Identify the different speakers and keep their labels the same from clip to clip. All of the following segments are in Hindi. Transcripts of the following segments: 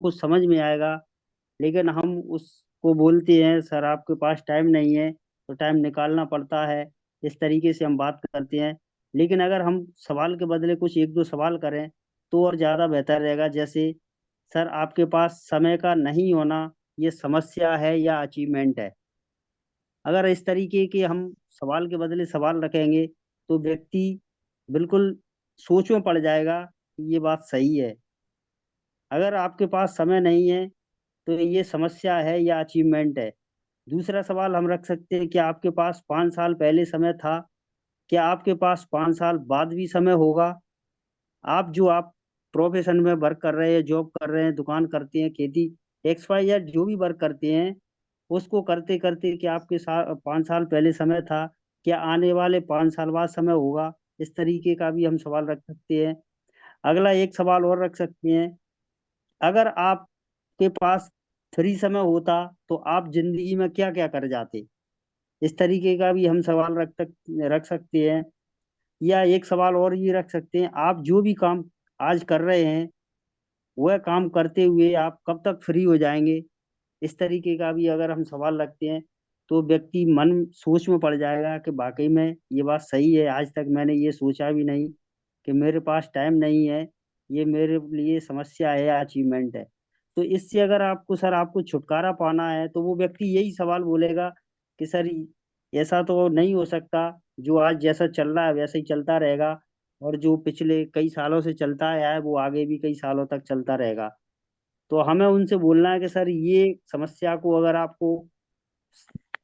Speaker 1: कुछ समझ में आएगा, लेकिन हम उसको बोलते हैं सर आपके पास टाइम नहीं है, तो टाइम निकालना पड़ता है। इस तरीके से हम बात करते हैं। लेकिन अगर हम सवाल के बदले कुछ एक दो सवाल करें तो और ज़्यादा बेहतर रहेगा। जैसे सर आपके पास समय का नहीं होना ये समस्या है या अचीवमेंट है। अगर इस तरीके के हम सवाल के बदले सवाल रखेंगे तो व्यक्ति बिल्कुल सोच में पड़ जाएगा कि ये बात सही है। अगर आपके पास समय नहीं है तो ये समस्या है या अचीवमेंट है। दूसरा सवाल हम रख सकते हैं कि आपके पास 5 साल पहले समय था, क्या आपके पास 5 साल बाद भी समय होगा। आप प्रोफेशन में वर्क कर रहे हैं, जॉब कर रहे हैं, दुकान करते हैं, खेती, एक्स वाई जेड जो भी वर्क करते हैं, उसको करते करते क्या आपके 5 साल पहले समय था, क्या आने वाले 5 साल बाद समय होगा। इस तरीके का भी हम सवाल रख सकते हैं। अगला एक सवाल और रख सकते हैं, अगर आपके पास फ्री समय होता तो आप जिंदगी में क्या क्या कर जाते। इस तरीके का भी हम सवाल रख सकते हैं। या एक सवाल और ये रख सकते हैं, आप जो भी काम आज कर रहे हैं वह काम करते हुए आप कब तक फ्री हो जाएंगे। इस तरीके का भी अगर हम सवाल रखते हैं तो व्यक्ति मन सोच में पड़ जाएगा कि वाकई में ये बात सही है, आज तक मैंने ये सोचा भी नहीं कि मेरे पास टाइम नहीं है, ये मेरे लिए समस्या है या अचीवमेंट है। तो इससे अगर आपको छुटकारा पाना है तो वो व्यक्ति यही सवाल बोलेगा कि सर ऐसा तो नहीं हो सकता, जो आज जैसा चल रहा है वैसा ही चलता रहेगा, और जो पिछले कई सालों से चलता आया है वो आगे भी कई सालों तक चलता रहेगा। तो हमें उनसे बोलना है कि सर ये समस्या को अगर आपको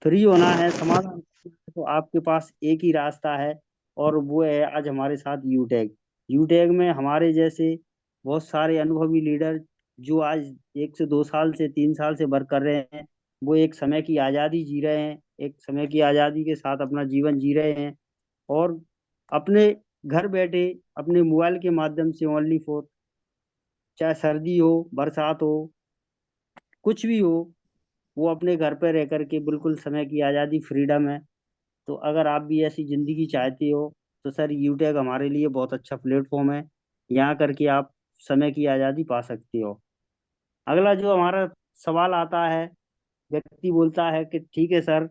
Speaker 1: फ्री होना है, समाधान करना है, तो आपके पास एक ही रास्ता है, और वो है आज हमारे साथ यूटैग। यूटैग में हमारे जैसे बहुत सारे अनुभवी लीडर जो आज 1 से 2 साल से 3 साल से वर्क कर रहे हैं, वो एक समय की आज़ादी जी रहे हैं, एक समय की आज़ादी के साथ अपना जीवन जी रहे हैं। और अपने घर बैठे अपने मोबाइल के माध्यम से ओनली फॉर, चाहे सर्दी हो बरसात हो कुछ भी हो, वो अपने घर पर रह करके बिल्कुल समय की आज़ादी, फ्रीडम है। तो अगर आप भी ऐसी जिंदगी चाहते हो तो सर यूटेक हमारे लिए बहुत अच्छा प्लेटफॉर्म है। यहाँ करके आप समय की आज़ादी पा सकते हो। अगला जो हमारा सवाल आता है, व्यक्ति बोलता है कि ठीक है सर,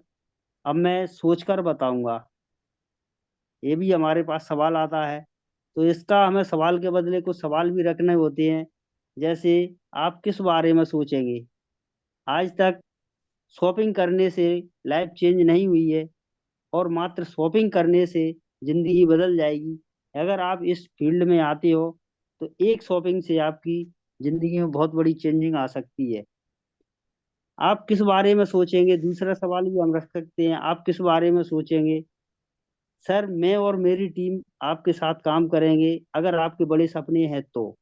Speaker 1: अब मैं सोचकर बताऊंगा। ये भी हमारे पास सवाल आता है। तो इसका हमें सवाल के बदले कुछ सवाल भी रखने होते हैं। जैसे आप किस बारे में सोचेंगे। आज तक शॉपिंग करने से लाइफ चेंज नहीं हुई है, और मात्र शॉपिंग करने से जिंदगी बदल जाएगी। अगर आप इस फील्ड में आते हो तो एक शॉपिंग से आपकी जिंदगी में बहुत बड़ी चेंजिंग आ सकती है। आप किस बारे में सोचेंगे, दूसरा सवाल भी हम रख सकते हैं, आप किस बारे में सोचेंगे। सर मैं और मेरी टीम आपके साथ काम करेंगे अगर आपके बड़े सपने हैं तो।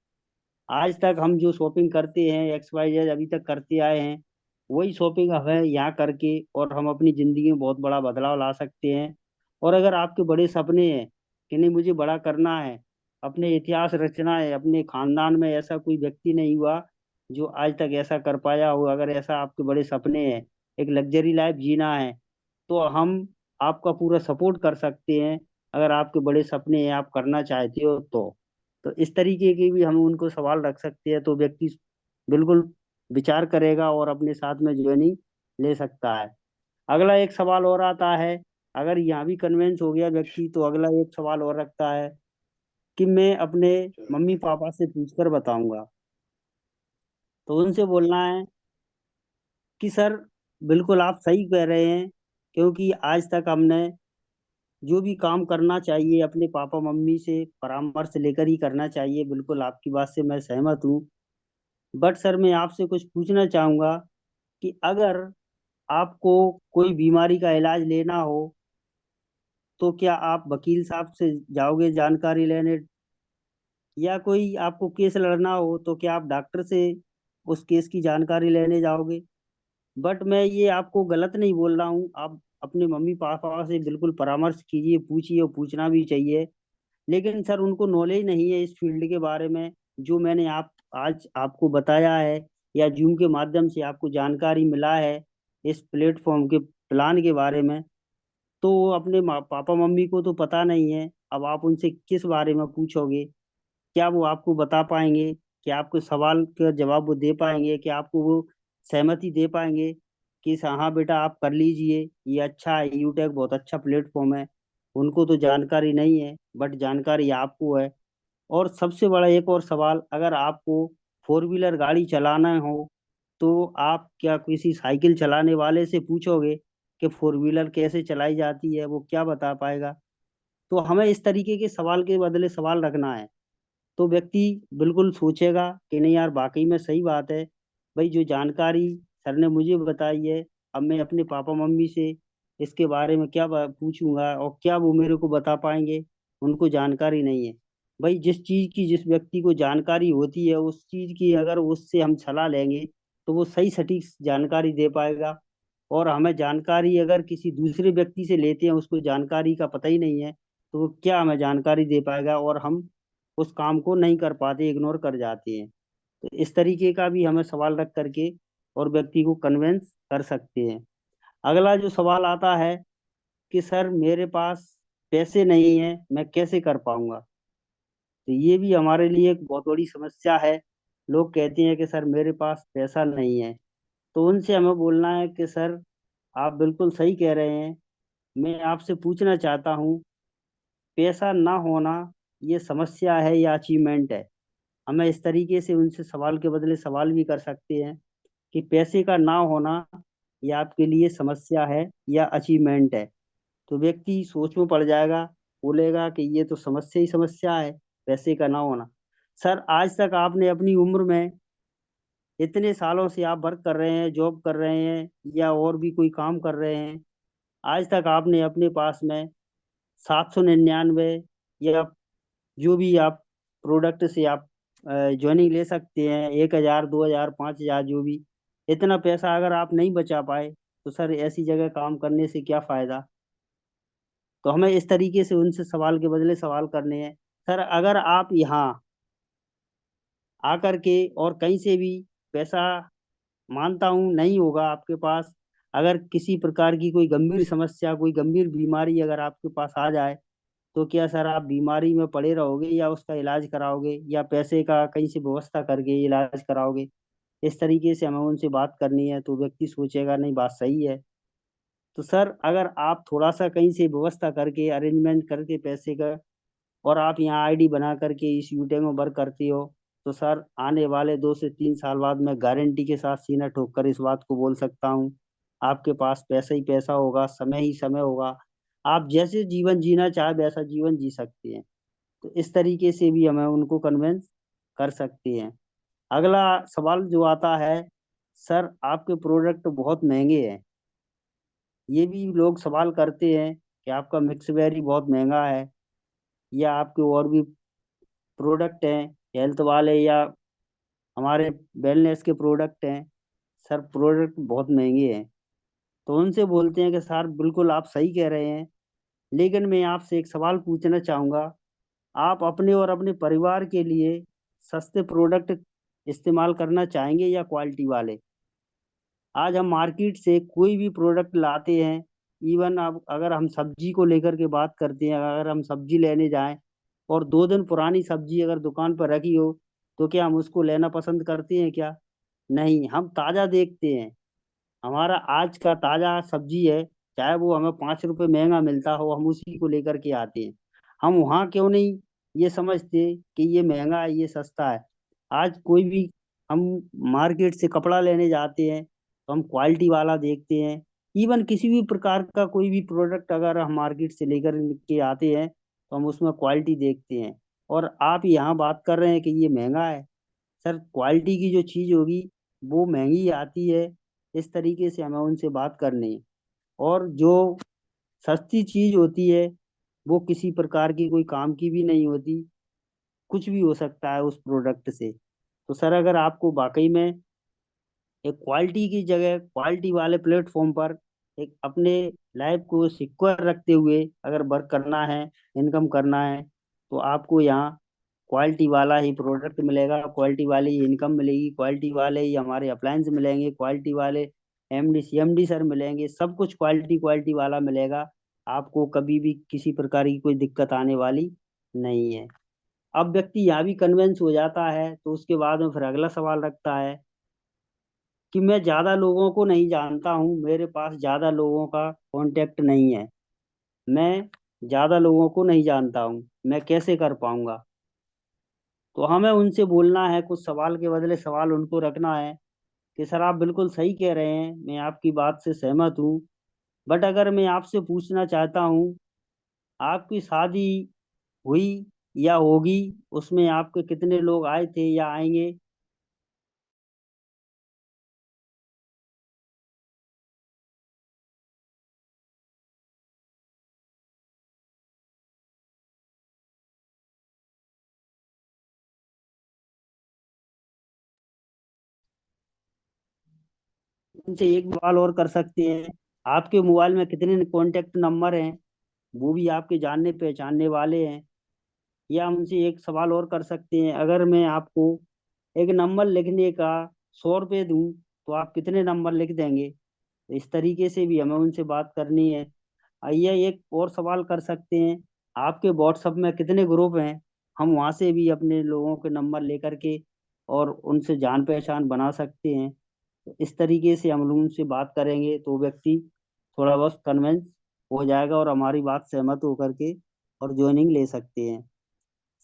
Speaker 1: आज तक हम जो शॉपिंग करते हैं एक्स वाई जेड अभी तक करते आए हैं, वही शॉपिंग हमें यहाँ करके और हम अपनी जिंदगी में बहुत बड़ा बदलाव ला सकते हैं। और अगर आपके बड़े सपने हैं कि नहीं मुझे बड़ा करना है, अपने इतिहास रचना है, अपने खानदान में ऐसा कोई व्यक्ति नहीं हुआ जो आज तक ऐसा कर पाया हो, अगर ऐसा आपके बड़े सपने हैं, एक लग्जरी लाइफ जीना है, तो हम आपका पूरा सपोर्ट कर सकते हैं। अगर आपके बड़े सपने हैं, आप करना चाहते हो तो इस तरीके के भी हम उनको सवाल रख सकते हैं, तो व्यक्ति बिल्कुल विचार करेगा और अपने साथ में ज्वाइनिंग ले सकता है। अगला एक सवाल और आता है, अगर यहाँ भी कन्वेंस हो गया व्यक्ति तो अगला एक सवाल और रखता है कि मैं अपने मम्मी पापा से पूछकर बताऊंगा। तो उनसे बोलना है कि सर बिल्कुल आप सही कह रहे हैं, क्योंकि आज तक हमने जो भी काम करना चाहिए अपने पापा मम्मी से परामर्श लेकर ही करना चाहिए। बिल्कुल आपकी बात से मैं सहमत हूँ। बट सर मैं आपसे कुछ पूछना चाहूंगा कि अगर आपको कोई बीमारी का इलाज लेना हो तो क्या आप वकील साहब से जाओगे जानकारी लेने, या कोई आपको केस लड़ना हो तो क्या आप डॉक्टर से उस केस की जानकारी लेने जाओगे। बट मैं ये आपको गलत नहीं बोल रहा हूँ, आप अपने मम्मी पापा से बिल्कुल परामर्श कीजिए, पूछिए, और पूछना भी चाहिए। लेकिन सर उनको नॉलेज नहीं है इस फील्ड के बारे में जो मैंने आप आज आपको बताया है, या जूम के माध्यम से आपको जानकारी मिला है इस प्लेटफॉर्म के प्लान के बारे में। तो वो अपने पापा मम्मी को तो पता नहीं है, अब आप उनसे किस बारे में पूछोगे, क्या वो आपको बता पाएंगे। कि आपके सवाल का जवाब वो दे पाएंगे, कि आपको वो सहमति दे पाएंगे कि हाँ बेटा आप कर लीजिए, ये अच्छा है, यूटेक बहुत अच्छा प्लेटफॉर्म है। उनको तो जानकारी नहीं है, बट जानकारी आपको है। और सबसे बड़ा एक और सवाल, अगर आपको फोर व्हीलर गाड़ी चलाना हो तो आप क्या किसी साइकिल चलाने वाले से पूछोगे कि फोर व्हीलर कैसे चलाई जाती है? वो क्या बता पाएगा? तो हमें इस तरीके के सवाल के बदले सवाल रखना है। तो व्यक्ति बिल्कुल सोचेगा कि नहीं यार, वाकई में सही बात है। भाई जो जानकारी सर ने मुझे बताई है, अब मैं अपने पापा मम्मी से इसके बारे में क्या पूछूंगा, और क्या वो मेरे को बता पाएंगे? उनको जानकारी नहीं है। भाई जिस चीज की जिस व्यक्ति को जानकारी होती है, उस चीज की अगर उससे हम सलाह लेंगे तो वो सही सटीक जानकारी दे पाएगा। और हमें जानकारी अगर किसी दूसरे व्यक्ति से लेते हैं, उसको जानकारी का पता ही नहीं है, तो वो क्या हमें जानकारी दे पाएगा, और हम उस काम को नहीं कर पाते, इग्नोर कर जाते हैं। तो इस तरीके का भी हमें सवाल रख करके और व्यक्ति को कन्विंस कर सकते हैं। अगला जो सवाल आता है कि सर मेरे पास पैसे नहीं है, मैं कैसे कर पाऊंगा? तो ये भी हमारे लिए एक बहुत बड़ी समस्या है। लोग कहते हैं कि सर मेरे पास पैसा नहीं है। तो उनसे हमें बोलना है कि सर आप बिल्कुल सही कह रहे हैं। मैं आपसे पूछना चाहता हूँ, पैसा ना होना ये समस्या है या अचीवमेंट है? हमें इस तरीके से उनसे सवाल के बदले सवाल भी कर सकते हैं कि पैसे का ना होना ये आपके लिए समस्या है या अचीवमेंट है? तो व्यक्ति सोच में पड़ जाएगा, बोलेगा कि ये तो समस्या ही समस्या है, पैसे का ना होना। सर आज तक आपने अपनी उम्र में, इतने सालों से आप वर्क कर रहे हैं, जॉब कर रहे हैं या और भी कोई काम कर रहे हैं, आज तक आपने अपने पास में 799 या जो भी आप प्रोडक्ट से आप ज्वाइनिंग ले सकते हैं, 1,000 2,000 5,000 जो भी, इतना पैसा अगर आप नहीं बचा पाए तो सर ऐसी जगह काम करने से क्या फायदा? तो हमें इस तरीके से उनसे सवाल के बदले सवाल करने हैं। सर अगर आप यहाँ आकर के और कहीं से भी पैसा, मानता हूँ नहीं होगा आपके पास, अगर किसी प्रकार की कोई गंभीर समस्या, कोई गंभीर बीमारी अगर आपके पास आ जाए, तो क्या सर आप बीमारी में पड़े रहोगे या उसका इलाज कराओगे, या पैसे का कहीं से व्यवस्था करके इलाज कराओगे? इस तरीके से हमें उनसे बात करनी है। तो व्यक्ति सोचेगा नहीं, बात सही है। तो सर अगर आप थोड़ा सा कहीं से व्यवस्था करके, अरेंजमेंट करके पैसे का, और आप यहाँ आईडी बना करके इस यूटे में वर्क करती हो, तो सर आने वाले 2 से 3 साल बाद मैं गारंटी के साथ सीना ठोक कर इस बात को बोल सकता हूँ, आपके पास पैसा ही पैसा होगा, समय ही समय होगा। आप जैसे जीवन जीना चाहे वैसा जीवन जी सकते हैं। तो इस तरीके से भी हमें उनको कन्विंस कर सकते हैं। अगला सवाल जो आता है, सर आपके प्रोडक्ट बहुत महंगे हैं। ये भी लोग सवाल करते हैं कि आपका मिक्सवेरी बहुत महंगा है, या आपके और भी प्रोडक्ट हैं हेल्थ वाले, या हमारे वेलनेस के प्रोडक्ट हैं, सर प्रोडक्ट बहुत महंगे हैं। तो उनसे बोलते हैं कि सर बिल्कुल आप सही कह रहे हैं, लेकिन मैं आपसे एक सवाल पूछना चाहूँगा, आप अपने और अपने परिवार के लिए सस्ते प्रोडक्ट इस्तेमाल करना चाहेंगे या क्वालिटी वाले? आज हम मार्केट से कोई भी प्रोडक्ट लाते हैं, इवन अब अगर हम सब्जी को लेकर के बात करते हैं, अगर हम सब्जी लेने जाएं और 2 दिन पुरानी सब्जी अगर दुकान पर रखी हो, तो क्या हम उसको लेना पसंद करते हैं क्या? नहीं, हम ताज़ा देखते हैं। हमारा आज का ताज़ा सब्जी है, चाहे वो हमें 5 रुपए महंगा मिलता हो, हम उसी को लेकर के आते हैं। हम वहाँ क्यों नहीं ये समझते कि ये महंगा है, ये सस्ता है? आज कोई भी, हम मार्केट से कपड़ा लेने जाते हैं तो हम क्वालिटी वाला देखते हैं। इवन किसी भी प्रकार का कोई भी प्रोडक्ट अगर हम मार्केट से लेकर के आते हैं तो हम उसमें क्वालिटी देखते हैं। और आप यहाँ बात कर रहे हैं कि ये महंगा है। सर क्वालिटी की जो चीज़ होगी वो महंगी आती है। इस तरीके से हमें उनसे बात करनी है। और जो सस्ती चीज़ होती है वो किसी प्रकार की कोई काम की भी नहीं होती, कुछ भी हो सकता है उस प्रोडक्ट से। तो सर अगर आपको वाकई में एक क्वालिटी की जगह क्वालिटी वाले प्लेटफॉर्म पर एक अपने लाइफ को सिक्योर रखते हुए अगर वर्क करना है, इनकम करना है, तो आपको यहाँ क्वालिटी वाला ही प्रोडक्ट मिलेगा, क्वालिटी वाली ही इनकम मिलेगी, क्वालिटी वाले ही हमारे अप्लायंस मिलेंगे, क्वालिटी वाले एमडी सीएमडी सर मिलेंगे, सब कुछ क्वालिटी क्वालिटी वाला मिलेगा। आपको कभी भी किसी प्रकार की कोई दिक्कत आने वाली नहीं है। अब व्यक्ति यहाँ भी कन्विंस हो जाता है तो उसके बाद में फिर अगला सवाल रखता है कि मैं ज्यादा लोगों को नहीं जानता हूँ, मेरे पास ज्यादा लोगों का कांटेक्ट नहीं है, मैं ज्यादा लोगों को नहीं जानता हूँ, मैं कैसे कर पाऊंगा। तो हमें उनसे बोलना है, कुछ सवाल के बदले सवाल उनको रखना है कि सर आप बिल्कुल सही कह रहे हैं, मैं आपकी बात से सहमत हूँ, बट अगर मैं आपसे पूछना चाहता हूँ, आपकी शादी हुई या होगी, उसमें आपके कितने लोग आए थे या आएंगे। उनसे एक सवाल और कर सकते हैं, आपके मोबाइल में कितने कॉन्टेक्ट नंबर हैं, वो भी आपके जानने पहचानने वाले हैं। या उनसे एक सवाल और कर सकते हैं, अगर मैं आपको एक नंबर लिखने का 100 रुपये दूं तो आप कितने नंबर लिख देंगे। तो इस तरीके से भी हमें उनसे बात करनी है। आइए एक और सवाल कर सकते हैं, आपके व्हाट्सएप में कितने ग्रुप हैं, हम वहां से भी अपने लोगों के नंबर लेकर के और उनसे जान पहचान बना सकते हैं। तो इस तरीके से हम लोग उनसे बात करेंगे तो व्यक्ति थोड़ा बहुत कन्विंस हो जाएगा और हमारी बात सहमत होकर के और ज्वाइनिंग ले सकते हैं।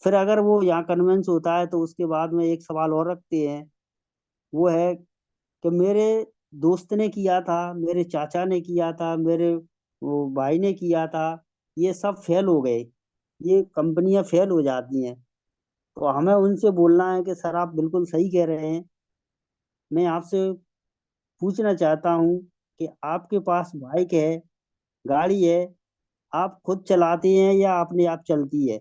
Speaker 1: फिर अगर वो यहाँ कन्विंस होता है तो उसके बाद में एक सवाल और रखते हैं, वो है कि मेरे दोस्त ने किया था, मेरे चाचा ने किया था, मेरे वो भाई ने किया था, ये सब फेल हो गए, ये कंपनियां फेल हो जाती हैं। तो हमें उनसे बोलना है कि सर आप बिल्कुल सही कह रहे हैं, मैं आपसे पूछना चाहता हूँ कि आपके पास बाइक है, गाड़ी है, आप खुद चलाते हैं या अपने आप चलती है।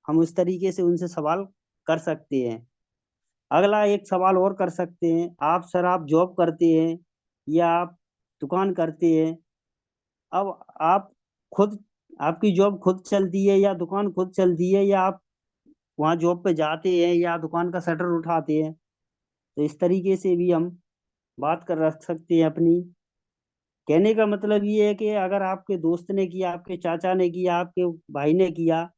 Speaker 1: हम उस तरीके से उनसे सवाल कर सकते हैं। अगला एक सवाल और कर सकते हैं, आप सर आप जॉब करते हैं या आप दुकान करते हैं। अब आप खुद, आपकी जॉब खुद चलती है या दुकान खुद चलती है, या आप वहाँ जॉब पे जाते हैं या दुकान का शटर उठाते हैं। तो इस तरीके से भी हम बात कर रख सकते हैं अपनी। कहने का मतलब ये है कि अगर आपके दोस्त ने किया, आपके चाचा ने किया, आपके भाई ने किया,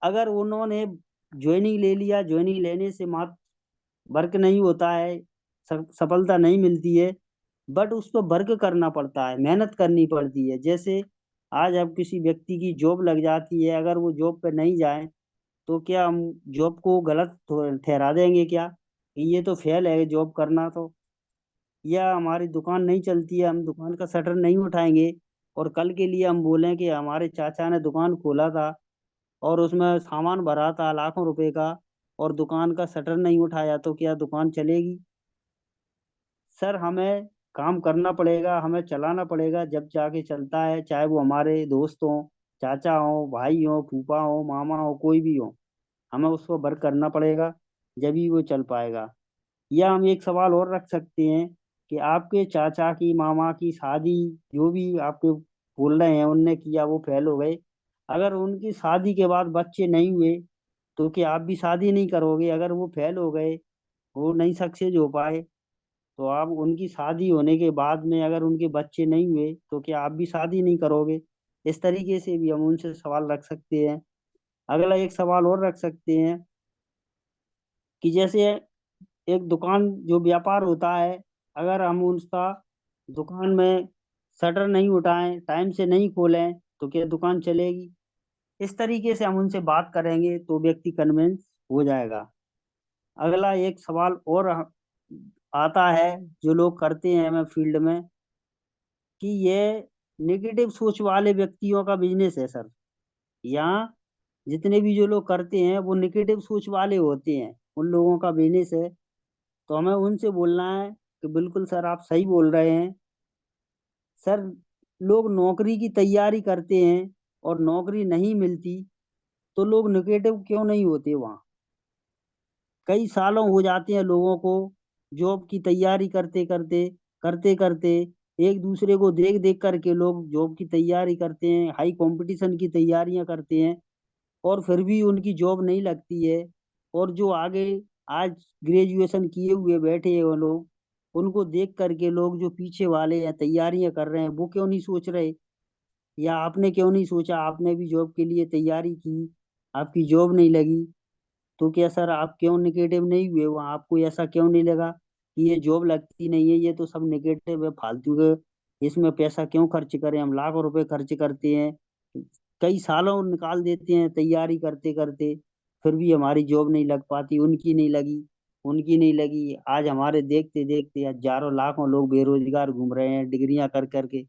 Speaker 1: अगर उन्होंने ज्वाइनिंग ले लिया, ज्वाइनिंग लेने से मात्र वर्क नहीं होता है, सफलता नहीं मिलती है, बट उस पर वर्क करना पड़ता है, मेहनत करनी पड़ती है। जैसे आज अब किसी व्यक्ति की जॉब लग जाती है, अगर वो जॉब पे नहीं जाए तो क्या हम जॉब को गलत ठहरा देंगे क्या, कि ये तो फेल है जॉब करना। तो या हमारी दुकान नहीं चलती है, हम दुकान का शटर नहीं उठाएंगे और कल के लिए हम बोलें कि हमारे चाचा ने दुकान खोला था और उसमें सामान भरा था लाखों रुपए का और दुकान का शटर नहीं उठाया, तो क्या दुकान चलेगी। सर हमें काम करना पड़ेगा, हमें चलाना पड़ेगा, जब जाके चलता है, चाहे वो हमारे दोस्त हों, चाचा हो, भाई हो, फूफा हो, मामा हो, कोई भी हो, हमें उसको वर्क करना पड़ेगा, जब ही वो चल पाएगा। या हम एक सवाल और रख सकते हैं कि आपके चाचा की, मामा की शादी, जो भी आपके बोल रहे हैं उनने किया वो फेल हो गए, अगर उनकी शादी के बाद बच्चे नहीं हुए तो क्या आप भी शादी नहीं करोगे। अगर वो फेल हो गए, वो नहीं सक्सेस हो पाए, तो आप उनकी शादी होने के बाद में अगर उनके बच्चे नहीं हुए तो क्या आप भी शादी नहीं करोगे। इस तरीके से भी हम उनसे सवाल रख सकते हैं। अगला एक सवाल और रख सकते हैं कि जैसे एक दुकान जो व्यापार होता है, अगर हम उसका दुकान में शटर नहीं उठाएं, टाइम से नहीं खोलें, तो क्या दुकान चलेगी। इस तरीके से हम उनसे बात करेंगे तो व्यक्ति कन्विंस हो जाएगा। अगला एक सवाल और आता है जो लोग करते हैं हमें फील्ड में, कि ये नेगेटिव सोच वाले व्यक्तियों का बिजनेस है सर। यहाँ जितने भी जो लोग करते हैं वो नेगेटिव सोच वाले होते हैं, उन लोगों का बिजनेस है। तो हमें उनसे बोलना है कि बिल्कुल सर आप सही बोल रहे हैं। सर लोग नौकरी की तैयारी करते हैं और नौकरी नहीं मिलती, तो लोग निगेटिव क्यों नहीं होते वहाँ। कई सालों हो जाते हैं लोगों को जॉब की तैयारी करते करते, एक दूसरे को देख देख करके लोग जॉब की तैयारी करते हैं, हाई कंपटीशन की तैयारियां करते हैं, और फिर भी उनकी जॉब नहीं लगती है। और जो आगे आज ग्रेजुएशन किए हुए बैठे हैं वो लोग, उनको देख करके लोग जो पीछे वाले हैं तैयारियां कर रहे हैं वो क्यों नहीं सोच रहे। या आपने क्यों नहीं सोचा, आपने भी जॉब के लिए तैयारी की, आपकी जॉब नहीं लगी, तो क्या सर आप क्यों निगेटिव नहीं हुए वहाँ? आपको ऐसा क्यों नहीं लगा कि ये जॉब लगती नहीं है, ये तो सब निगेटिव है, फालतू के, इसमें पैसा क्यों खर्च करें, हम लाखों रुपए खर्च करते हैं, कई सालों निकाल देते हैं तैयारी करते करते, फिर भी हमारी जॉब नहीं लग पाती, उनकी नहीं लगी, उनकी नहीं लगी, आज हमारे देखते देखते हजारों लाखों लोग बेरोजगार घूम रहे हैं डिग्रियां कर करके,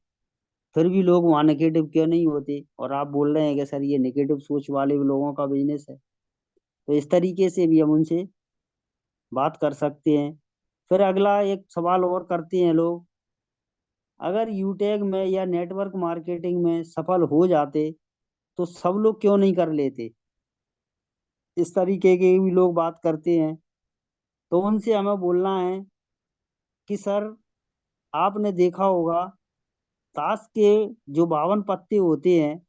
Speaker 1: फिर भी लोग वहाँ निगेटिव क्यों नहीं होते? और आप बोल रहे हैं कि सर ये निगेटिव सोच वाले लोगों का बिजनेस है। तो इस तरीके से भी हम उनसे बात कर सकते हैं। फिर अगला एक सवाल और करते हैं लोग, अगर यूटेक में या नेटवर्क मार्केटिंग में सफल हो जाते तो सब लोग क्यों नहीं कर लेते? इस तरीके के भी लोग बात करते हैं। तो उनसे हमें बोलना है कि सर, आपने देखा होगा ताश के जो 52 पत्ते होते हैं,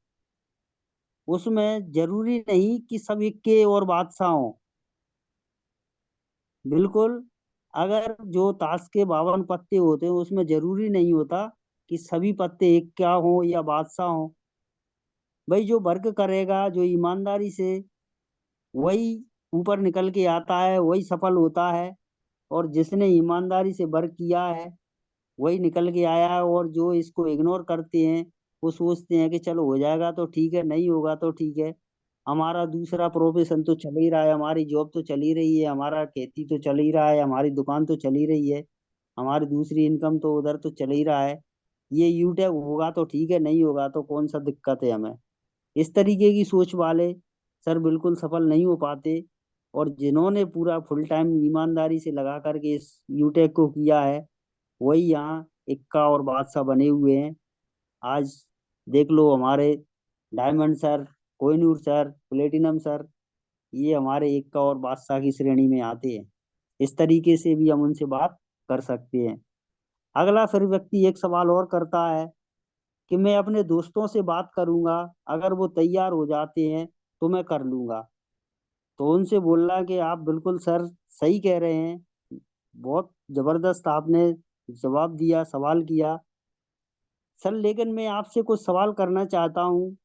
Speaker 1: उसमें जरूरी नहीं कि सब इक्के और बादशाह हों। बिल्कुल, अगर जो ताश के 52 पत्ते होते हैं उसमें जरूरी नहीं होता कि सभी पत्ते एक क्या हो या बादशाह हो। भाई जो वर्क करेगा, जो ईमानदारी से, वही ऊपर निकल के आता है, वही सफल होता है। और जिसने ईमानदारी से वर्क किया है वही निकल के आया है। और जो इसको इग्नोर करते हैं, वो सोचते हैं कि चलो हो जाएगा तो ठीक है, नहीं होगा तो ठीक है, हमारा दूसरा प्रोफेशन तो चल ही रहा है, हमारी जॉब तो चल ही रही है, हमारा खेती तो चल ही रहा है, हमारी दुकान तो चल ही रही है, हमारी दूसरी इनकम तो उधर तो चल ही रहा है, ये यूटेक होगा तो ठीक है, नहीं होगा तो कौन सा दिक्कत है हमें? इस तरीके की सोच वाले सर बिल्कुल सफल नहीं हो पाते। और जिन्होंने पूरा फुल टाइम ईमानदारी से लगा करके इस यूटेक को किया है, वही यहाँ इक्का और बादशाह बने हुए हैं। आज देख लो हमारे diamond sir, Kohinoor sir, platinum sir, ये हमारे इक्का और बादशाह की श्रेणी में आते हैं। इस तरीके से भी हम उनसे बात कर सकते हैं। अगला फिर व्यक्ति एक सवाल और करता है कि मैं अपने दोस्तों से बात करूंगा, अगर वो तैयार हो जाते हैं तो मैं कर लूंगा। तो उनसे बोलना कि आप बिल्कुल सर सही कह रहे हैं, बहुत जबरदस्त आपने जवाब दिया, सवाल किया सर, लेकिन मैं आपसे कुछ सवाल करना चाहता हूँ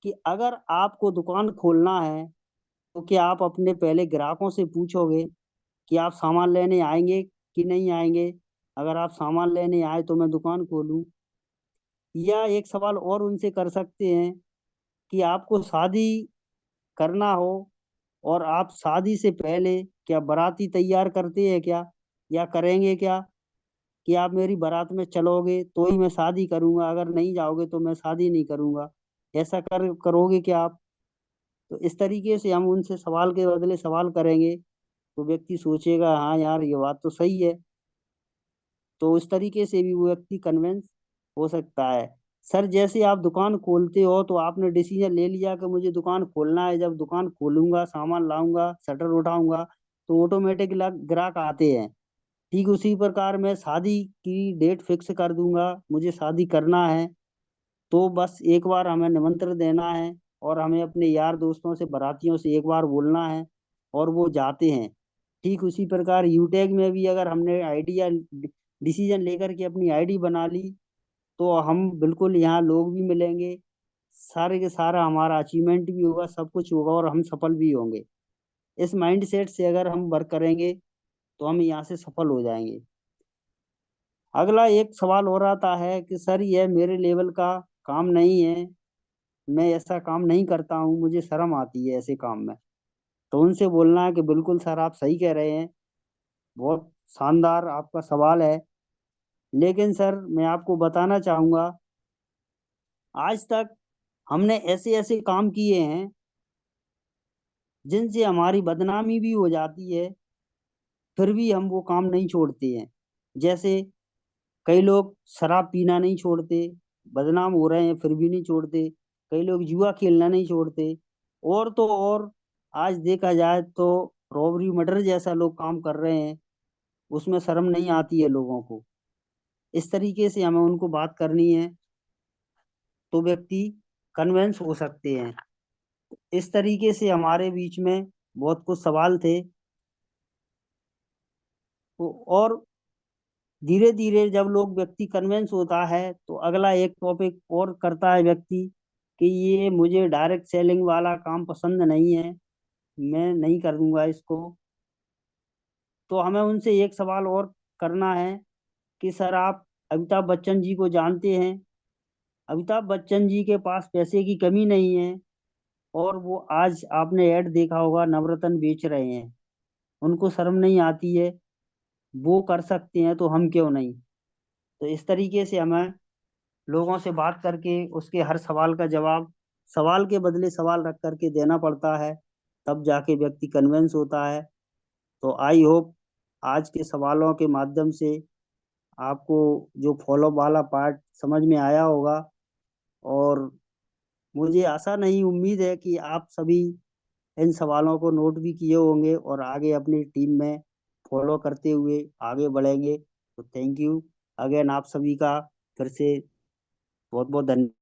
Speaker 1: कि अगर आपको दुकान खोलना है तो क्या आप अपने पहले ग्राहकों से पूछोगे कि आप सामान लेने आएंगे कि नहीं आएंगे? अगर आप सामान लेने आए तो मैं दुकान खोलूं। या एक सवाल और उनसे कर सकते हैं कि आपको शादी करना हो और आप शादी से पहले क्या बाराती तैयार करते हैं क्या, या करेंगे क्या, कि आप मेरी बारात में चलोगे तो ही मैं शादी करूंगा, अगर नहीं जाओगे तो मैं शादी नहीं करूंगा, ऐसा करोगे क्या आप? तो इस तरीके से हम उनसे सवाल के बदले सवाल करेंगे, तो व्यक्ति सोचेगा हाँ यार ये बात तो सही है। तो इस तरीके से भी वो व्यक्ति कन्विंस हो सकता है। सर जैसे आप दुकान खोलते हो तो आपने डिसीजन ले लिया कि मुझे दुकान खोलना है, जब दुकान खोलूंगा, सामान लाऊंगा, शटर उठाऊंगा, तो ऑटोमेटिक ग्राहक आते हैं। ठीक उसी प्रकार मैं शादी की डेट फिक्स कर दूंगा, मुझे शादी करना है, तो बस एक बार हमें निमंत्रण देना है और हमें अपने यार दोस्तों से, बारातियों से एक बार बोलना है और वो जाते हैं। ठीक उसी प्रकार यूटेक में भी अगर हमने आइडिया डिसीजन लेकर के अपनी आईडी बना ली, तो हम बिल्कुल यहाँ लोग भी मिलेंगे, सारे के सारा हमारा अचीवमेंट भी होगा, सब कुछ होगा और हम सफल भी होंगे। इस माइंड सेट से अगर हम वर्क करेंगे तो हम यहाँ से सफल हो जाएंगे। अगला एक सवाल हो रहा है कि सर यह मेरे लेवल का काम नहीं है, मैं ऐसा काम नहीं करता हूँ, मुझे शर्म आती है ऐसे काम में। तो उनसे बोलना है कि बिल्कुल सर आप सही कह रहे हैं, बहुत शानदार आपका सवाल है, लेकिन सर मैं आपको बताना चाहूंगा, आज तक हमने ऐसे ऐसे काम किए हैं जिनसे हमारी बदनामी भी हो जाती है, फिर भी हम वो काम नहीं छोड़ते हैं। जैसे कई लोग शराब पीना नहीं छोड़ते, बदनाम हो रहे हैं फिर भी नहीं छोड़ते, कई लोग जुआ खेलना नहीं छोड़ते, और तो और आज देखा जाए तो रॉबरी मर्डर जैसा लोग काम कर रहे हैं, उसमें शर्म नहीं आती है लोगों को। इस तरीके से हमें उनको बात करनी है, तो व्यक्ति कन्वेंस हो सकते हैं। इस तरीके से हमारे बीच में बहुत कुछ सवाल थे। तो और धीरे धीरे जब लोग व्यक्ति कन्वेंस होता है तो अगला एक टॉपिक और करता है व्यक्ति, कि ये मुझे डायरेक्ट सेलिंग वाला काम पसंद नहीं है, मैं नहीं करूंगा इसको। तो हमें उनसे एक सवाल और करना है कि सर आप अमिताभ बच्चन जी को जानते हैं? अमिताभ बच्चन जी के पास पैसे की कमी नहीं है, और वो आज आपने ऐड देखा होगा नवरत्न बेच रहे हैं। उनको शर्म नहीं आती है? वो कर सकते हैं तो हम क्यों नहीं? तो इस तरीके से हमें लोगों से बात करके उसके हर सवाल का जवाब सवाल के बदले सवाल रख करके देना पड़ता है, तब जाके व्यक्ति कन्विंस होता है। तो आई होप आज के सवालों के माध्यम से आपको जो फॉलो वाला पार्ट समझ में आया होगा। और मुझे आशा नहीं, उम्मीद है कि आप सभी इन सवालों को नोट भी किए होंगे और आगे अपनी टीम में फॉलो करते हुए आगे बढ़ेंगे। तो थैंक यू अगेन आप सभी का फिर से बहुत बहुत धन्यवाद।